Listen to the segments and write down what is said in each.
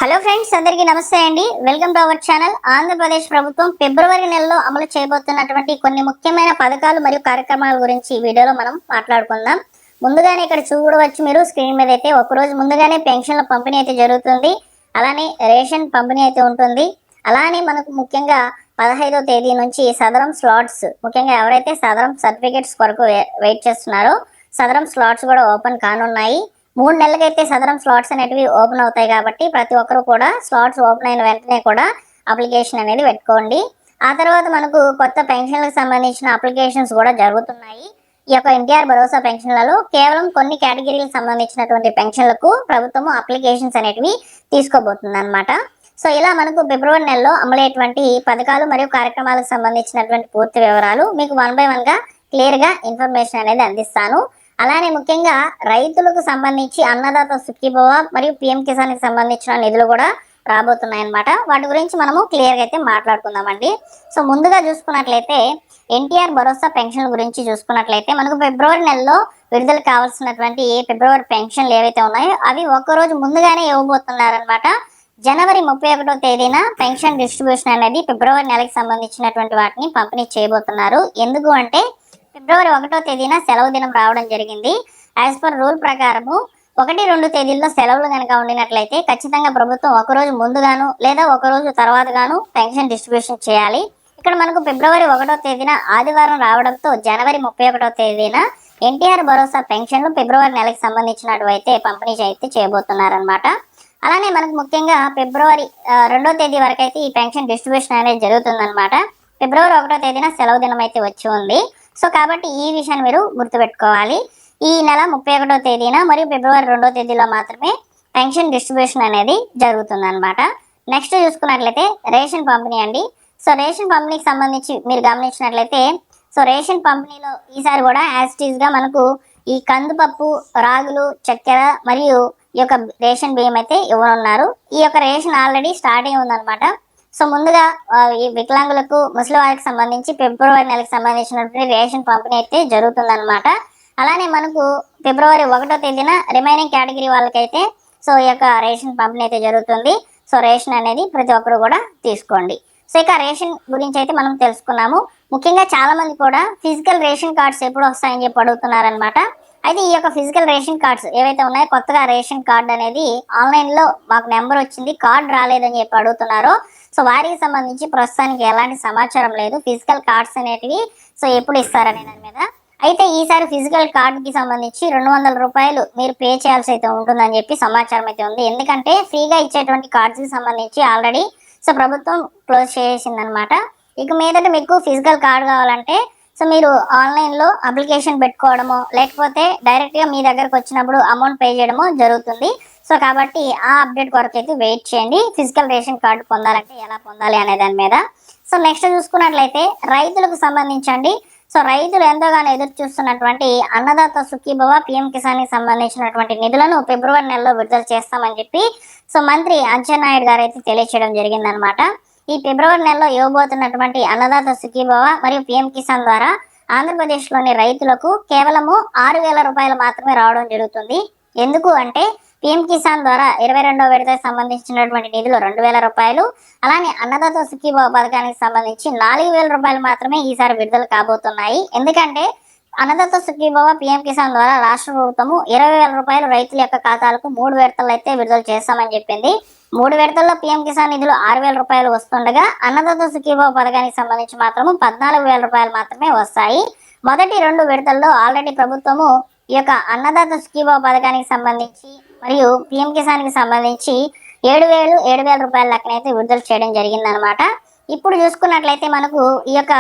Hello friends, అందరికీ నమస్తే అండి. Welcome to our channel. Andhra Pradesh ప్రభుత్వం ఫిబ్రవరి నెలలో అమలు చేయబోతున్నటువంటి కొన్ని ముఖ్యమైన పథకాలు మరియు కార్యక్రమాల గురించి ఈ వీడియోలో మనం మాట్లాడుకుందాం. ముందుగానే ఇక్కడ చూడవచ్చు, మీరు స్క్రీన్ మీద అయితే ఒకరోజు ముందుగానే పెన్షన్ల పంపిణీ అయితే జరుగుతుంది. అలానే రేషన్ పంపిణీ అయితే ఉంటుంది. అలానే మనకు ముఖ్యంగా 15వ తేదీ నుంచి సదరం స్లాట్స్, ముఖ్యంగా ఎవరైతే సదరం సర్టిఫికేట్స్ కొరకు వెయిట్ చేస్తున్నారో సదరం స్లాట్స్ కూడా ఓపెన్ కానున్నాయి. 3 నెలలకైతే సదరం స్లాట్స్ అనేటివి ఓపెన్ అవుతాయి కాబట్టి ప్రతి ఒక్కరు కూడా స్లాట్స్ ఓపెన్ అయిన వెంటనే కూడా అప్లికేషన్ అనేది పెట్టుకోండి. ఆ తర్వాత మనకు కొత్త పెన్షన్లకు సంబంధించిన అప్లికేషన్స్ కూడా జరుగుతున్నాయి. ఈ యొక్క ఎన్టీఆర్ భరోసా పెన్షన్లలో కేవలం కొన్ని కేటగిరీలకు సంబంధించినటువంటి పెన్షన్లకు ప్రభుత్వం అప్లికేషన్స్ అనేటివి తీసుకోబోతుంది అనమాట. సో ఇలా మనకు ఫిబ్రవరి నెలలో అమలయ్యేటువంటి పథకాలు మరియు కార్యక్రమాలకు సంబంధించినటువంటి పూర్తి వివరాలు మీకు 1 by 1గా క్లియర్గా ఇన్ఫర్మేషన్ అనేది అందిస్తాను. అలానే ముఖ్యంగా రైతులకు సంబంధించి అన్నదాత సుఖీభవ మరియు పిఎం కిసాన్కి సంబంధించిన నిధులు కూడా రాబోతున్నాయన్నమాట. వాటి గురించి మనము క్లియర్గా అయితే మాట్లాడుకుందామండి. సో ముందుగా చూసుకున్నట్లయితే ఎన్టీఆర్ భరోసా పెన్షన్ గురించి చూసుకున్నట్లయితే మనకు ఫిబ్రవరి నెలలో విడుదల కావాల్సినటువంటి ఫిబ్రవరి పెన్షన్లు ఏవైతే ఉన్నాయో అవి ఒక్కరోజు ముందుగానే ఇవ్వబోతున్నారనమాట. జనవరి 31వ తేదీన పెన్షన్ డిస్ట్రిబ్యూషన్ అనేది ఫిబ్రవరి నెలకి సంబంధించినటువంటి వాటిని పంపిణీ చేయబోతున్నారు. ఎందుకు అంటే ఫిబ్రవరి 1వ తేదీన సెలవు దినం రావడం జరిగింది. యాజ్ పర్ రూల్ ప్రకారము 1-2 తేదీల్లో సెలవులు కనుక ఉండినట్లయితే ఖచ్చితంగా ప్రభుత్వం ఒకరోజు ముందుగాను లేదా ఒకరోజు తర్వాత గాను పెన్షన్ డిస్ట్రిబ్యూషన్ చేయాలి. ఇక్కడ మనకు ఫిబ్రవరి 1వ తేదీన ఆదివారం రావడంతో జనవరి 31వ తేదీన ఎన్టీఆర్ భరోసా పెన్షన్లు ఫిబ్రవరి నెలకు సంబంధించినటువంటి పంపిణీ అయితే చేయబోతున్నారనమాట. అలానే మనకు ముఖ్యంగా ఫిబ్రవరి 2వ తేదీ వరకు అయితే ఈ పెన్షన్ డిస్ట్రిబ్యూషన్ అనేది జరుగుతుందన్నమాట. ఫిబ్రవరి 1వ తేదీన సెలవు దినం అయితే వచ్చి ఉంది. సో కాబట్టి ఈ విషయాన్ని మీరు గుర్తుపెట్టుకోవాలి. ఈ నెల 31వ తేదీన మరియు ఫిబ్రవరి 2వ తేదీలో మాత్రమే పెన్షన్ డిస్ట్రిబ్యూషన్ అనేది జరుగుతుందన్నమాట. నెక్స్ట్ చూసుకున్నట్లయితే రేషన్ పంపిణీ అండి. సో రేషన్ పంపిణీకి సంబంధించి మీరు గమనించినట్లయితే సో రేషన్ పంపిణీలో ఈసారి కూడా యాజ్ ఇట్ ఈస్గా మనకు ఈ కందిపప్పు, రాగులు, చక్కెర మరియు ఈ యొక్క రేషన్ బియ్యం అయితే ఇవ్వనున్నారు. ఈ యొక్క రేషన్ ఆల్రెడీ స్టార్ట్ అయి ఉందన్నమాట. సో ముందుగా ఈ వికలాంగులకు, ముసలి వారికి సంబంధించి ఫిబ్రవరి నెలకు సంబంధించినటువంటి రేషన్ పంపిణీ అయితే జరుగుతుందన్నమాట. అలానే మనకు ఫిబ్రవరి 1వ తేదీన రిమైనింగ్ కేటగిరీ వాళ్ళకైతే సో ఈ యొక్క రేషన్ పంపిణీ అయితే జరుగుతుంది. సో రేషన్ అనేది ప్రతి ఒక్కరు కూడా తీసుకోండి. సో ఇక రేషన్ గురించి అయితే మనం తెలుసుకున్నాము. ముఖ్యంగా చాలా మంది కూడా ఫిజికల్ రేషన్ కార్డ్స్ ఎప్పుడు వస్తాయని చెప్పి అడుగుతున్నారనమాట. అయితే ఈ యొక్క ఫిజికల్ రేషన్ కార్డ్స్ ఏవైతే ఉన్నాయో కొత్తగా రేషన్ కార్డ్ అనేది ఆన్లైన్లో మాకు నెంబర్ వచ్చింది, కార్డ్ రాలేదని చెప్పి అడుగుతున్నారో సో వారికి సంబంధించి ప్రస్తుతానికి ఎలాంటి సమాచారం లేదు. ఫిజికల్ కార్డ్స్ అనేటివి సో ఎప్పుడు ఇస్తారనే దాని మీద అయితే ఈసారి ఫిజికల్ కార్డుకి సంబంధించి 200 రూపాయలు మీరు పే చేయాల్సి అయితే ఉంటుందని చెప్పి సమాచారం అయితే ఉంది. ఎందుకంటే ఫ్రీగా ఇచ్చేటువంటి కార్డ్స్కి సంబంధించి ఆల్రెడీ సో ప్రభుత్వం క్లోజ్ చేసిందనమాట. ఇక మీదట మీకు ఫిజికల్ కార్డు కావాలంటే సో మీరు ఆన్లైన్లో అప్లికేషన్ పెట్టుకోవడమో లేకపోతే డైరెక్ట్గా మీ దగ్గరకు వచ్చినప్పుడు అమౌంట్ పే చేయడమో జరుగుతుంది. సో కాబట్టి ఆ అప్డేట్ కొరకు అయితే వెయిట్ చేయండి. ఫిజికల్ రేషన్ కార్డు పొందాలంటే ఎలా పొందాలి అనే దాని మీద. సో నెక్స్ట్ చూసుకున్నట్లయితే రైతులకు సంబంధించండి. సో రైతులు ఎంతోగానో ఎదురు చూస్తున్నటువంటి అన్నదాత సుఖీభవ, పిఎం కిసాన్కి సంబంధించినటువంటి నిధులను ఫిబ్రవరి నెలలో విడుదల చేస్తామని చెప్పి సో మంత్రి అచ్చెన్నాయుడు గారు అయితే తెలియచేయడం జరిగిందనమాట. ఈ ఫిబ్రవరి నెలలో ఇవ్వబోతున్నటువంటి అన్నదాత సుఖీభవ మరియు పిఎం కిసాన్ ద్వారా ఆంధ్రప్రదేశ్లోని రైతులకు కేవలము 6,000 రూపాయలు మాత్రమే రావడం జరుగుతుంది. ఎందుకు అంటే పిఎం కిసాన్ ద్వారా 22వ విడతకు సంబంధించినటువంటి నిధులు 2,000 రూపాయలు, అలానే అన్నదాత సుఖీభవ పథకానికి సంబంధించి 4,000 రూపాయలు మాత్రమే ఈసారి విడుదల కాబోతున్నాయి. ఎందుకంటే అన్నదాత సుఖీభవ, పిఎం కిసాన్ ద్వారా రాష్ట్ర ప్రభుత్వము 20,000 రూపాయలు రైతుల యొక్క ఖాతాలకు 3 విడతలు అయితే విడుదల చేస్తామని చెప్పింది. 3 విడతల్లో పిఎం కిసాన్ నిధులు 6,000 రూపాయలు వస్తుండగా అన్నదాత సుఖీభవ పథకానికి సంబంధించి మాత్రము 14,000 రూపాయలు మాత్రమే వస్తాయి. మొదటి 2 విడతల్లో ఆల్రెడీ ప్రభుత్వము ఈ యొక్క అన్నదాత సుఖీభవ పథకానికి సంబంధించి మరియు పిఎం కిసాన్కి సంబంధించి 7,000 రూపాయల లెక్కనైతే విడుదల చేయడం జరిగిందనమాట. ఇప్పుడు చూసుకున్నట్లయితే మనకు ఈ యొక్క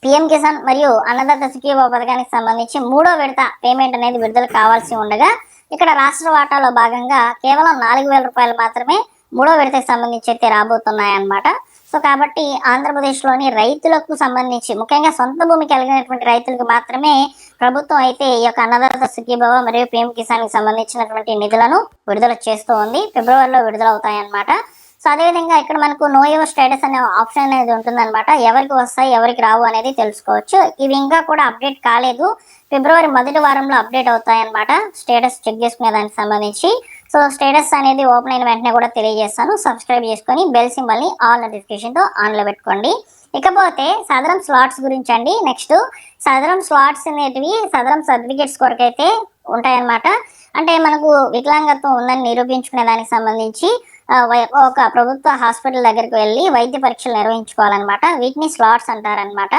పిఎం కిసాన్ మరియు అన్నదాత సుఖీభవ పథకానికి సంబంధించి 3వ విడత పేమెంట్ అనేది విడుదల కావాల్సి ఉండగా ఇక్కడ రాష్ట్ర వాటాలో భాగంగా కేవలం 4,000 రూపాయలు మాత్రమే 3వ విడతకు సంబంధించి అయితే రాబోతున్నాయన్నమాట. సో కాబట్టి ఆంధ్రప్రదేశ్లోని రైతులకు సంబంధించి ముఖ్యంగా సొంత భూమి కలిగినటువంటి రైతులకు మాత్రమే ప్రభుత్వం అయితే ఈ యొక్క అన్నదాత సుఖీభవ మరియు పిఎం కిసాన్కి సంబంధించినటువంటి నిధులను విడుదల చేస్తూ ఉంది. ఫిబ్రవరిలో విడుదల అవుతాయన్నమాట. సో అదేవిధంగా ఇక్కడ మనకు నో యువర్ స్టేటస్ అనే ఆప్షన్ అనేది ఉంటుందన్నమాట. ఎవరికి వస్తాయి ఎవరికి రావు అనేది తెలుసుకోవచ్చు. ఇవి ఇంకా కూడా అప్డేట్ కాలేదు. ఫిబ్రవరి మొదటి వారంలో అప్డేట్ అవుతాయన్నమాట స్టేటస్ చెక్ చేసుకునే దానికి సంబంధించి. సో సో స్టేటస్ అనేది ఓపెన్ అయిన వెంటనే కూడా తెలియజేస్తాను. సబ్స్క్రైబ్ చేసుకొని బెల్ సింబల్ని ఆల్ నోటిఫికేషన్తో ఆన్లో పెట్టుకోండి. ఇకపోతే సదరం స్లాట్స్ గురించి అండి. నెక్స్ట్ సదరం స్లాట్స్ అనేటివి సదరం సర్టిఫికేట్స్ కొరకైతే ఉంటాయన్నమాట. అంటే మనకు వికలాంగత్వం ఉందని నిరూపించుకునే దానికి సంబంధించి ఒక ప్రభుత్వ హాస్పిటల్ దగ్గరికి వెళ్ళి వైద్య పరీక్షలు నిర్వహించుకోవాలన్నమాట. వీటిని స్లాట్స్ అంటారనమాట.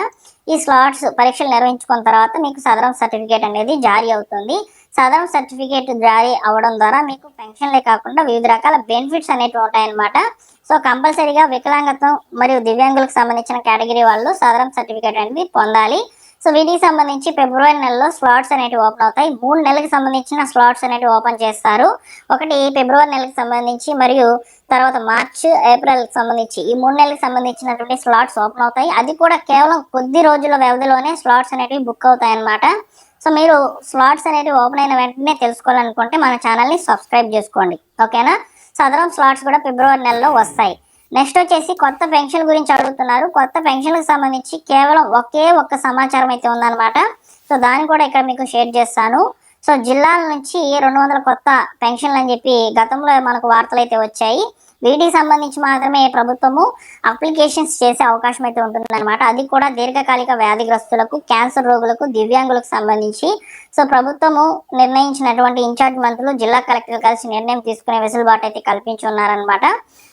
ఈ స్లాట్స్ పరీక్షలు నిర్వహించుకున్న తర్వాత మీకు సదరం సర్టిఫికేట్ అనేది జారీ అవుతుంది. సదరం సర్టిఫికేట్ జారీ అవడం ద్వారా మీకు పెన్షన్లే కాకుండా వివిధ రకాల బెనిఫిట్స్ అనేవి ఉంటాయన్నమాట. సో కంపల్సరీగా వికలాంగత్వం మరియు దివ్యాంగులకు సంబంధించిన కేటగిరీ వాళ్ళు సదరం సర్టిఫికేట్ అనేది పొందాలి. సో వీటికి సంబంధించి ఫిబ్రవరి నెలలో స్లాట్స్ అనేవి ఓపెన్ అవుతాయి. 3 నెలలకు సంబంధించిన స్లాట్స్ అనేవి ఓపెన్ చేస్తారు. ఒకటి ఫిబ్రవరి నెలకు సంబంధించి మరియు తర్వాత మార్చ్ ఏప్రిల్కి సంబంధించి ఈ 3 నెలలకు సంబంధించినటువంటి స్లాట్స్ ఓపెన్ అవుతాయి. అది కూడా కేవలం కొద్ది రోజుల వ్యవధిలోనే స్లాట్స్ అనేవి బుక్ అవుతాయి అన్నమాట. సో మీరు స్లాట్స్ అనేవి ఓపెన్ అయిన వెంటనే తెలుసుకోవాలనుకుంటే మన ఛానల్ని సబ్స్క్రైబ్ చేసుకోండి, ఓకేనా. సదరం స్లాట్స్ కూడా ఫిబ్రవరి నెలలో వస్తాయి. నెక్స్ట్ వచ్చేసి కొత్త పెన్షన్ గురించి అడుగుతున్నారు. కొత్త పెన్షన్లకు సంబంధించి కేవలం ఒక్క సమాచారం అయితే ఉందన్నమాట. సో దాన్ని కూడా ఇక్కడ మీకు షేర్ చేస్తాను. సో జిల్లాల నుంచి 200 కొత్త పెన్షన్లు అని చెప్పి గతంలో మనకు వార్తలు అయితే వచ్చాయి. వీటికి సంబంధించి మాత్రమే ప్రభుత్వము అప్లికేషన్స్ చేసే అవకాశం అయితే ఉంటుందన్నమాట. అది కూడా దీర్ఘకాలిక వ్యాధిగ్రస్తులకు, క్యాన్సర్ రోగులకు, దివ్యాంగులకు సంబంధించి. సో ప్రభుత్వము నిర్ణయించినటువంటి ఇన్ఛార్జ్ మంత్రులు జిల్లా కలెక్టర్ కలిసి నిర్ణయం తీసుకునే వెసులుబాటు అయితే కల్పించి ఉన్నారనమాట.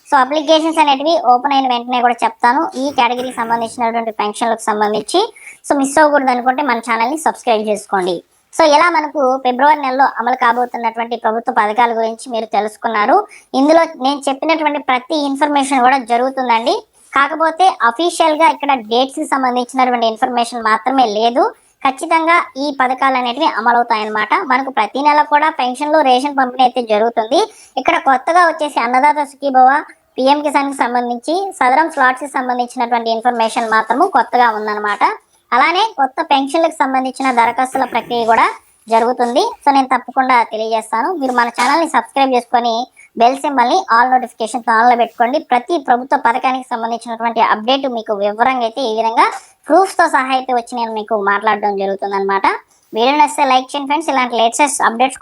సో అప్లికేషన్స్ అనేటివి ఓపెన్ అయిన వెంటనే కూడా చెప్తాను. ఈ కేటగిరీకి సంబంధించినటువంటి పెన్షన్లకు సంబంధించి సో మిస్ అవ్వకూడదు అనుకుంటే మన ఛానల్ని సబ్స్క్రైబ్ చేసుకోండి. సో ఇలా మనకు ఫిబ్రవరి నెలలో అమలు కాబోతున్నటువంటి ప్రభుత్వ పథకాల గురించి మీరు తెలుసుకున్నారు. ఇందులో నేను చెప్పినటువంటి ప్రతి ఇన్ఫర్మేషన్ కూడా జరుగుతుందండి. కాకపోతే అఫీషియల్గా ఇక్కడ డేట్స్కి సంబంధించినటువంటి ఇన్ఫర్మేషన్ మాత్రమే లేదు. ఖచ్చితంగా ఈ పథకాలు అనేటివి అమలవుతాయన్నమాట. మనకు ప్రతి నెల కూడా పెన్షన్లు, రేషన్ పంపిణీ అయితే జరుగుతుంది. ఇక్కడ కొత్తగా వచ్చేసి అన్నదాత సుఖీభవ, పిఎం కిసాన్కి సంబంధించి సదరం స్లాట్స్కి సంబంధించినటువంటి ఇన్ఫర్మేషన్ మాత్రము కొత్తగా ఉందన్నమాట. అలానే కొత్త పెన్షన్లకు సంబంధించిన దరఖాస్తుల ప్రక్రియ కూడా జరుగుతుంది. సో నేను తప్పకుండా తెలియజేస్తాను. మీరు మన ఛానల్ని సబ్స్క్రైబ్ చేసుకొని బెల్ సింబల్ని ఆల్ నోటిఫికేషన్ ఆన్లో పెట్టుకోండి. ప్రతి ప్రభుత్వ పథకానికి సంబంధించినటువంటి అప్డేట్ మీకు వివరంగా అయితే ఈ విధంగా ప్రూఫ్స్తో సహా అయితే వచ్చి నేను మీకు మాట్లాడడం జరుగుతుంది అనమాట. వీడియో నచ్చితే లైక్ చేయండి ఫ్రెండ్స్. ఇలాంటి లేటెస్ట్ అప్డేట్స్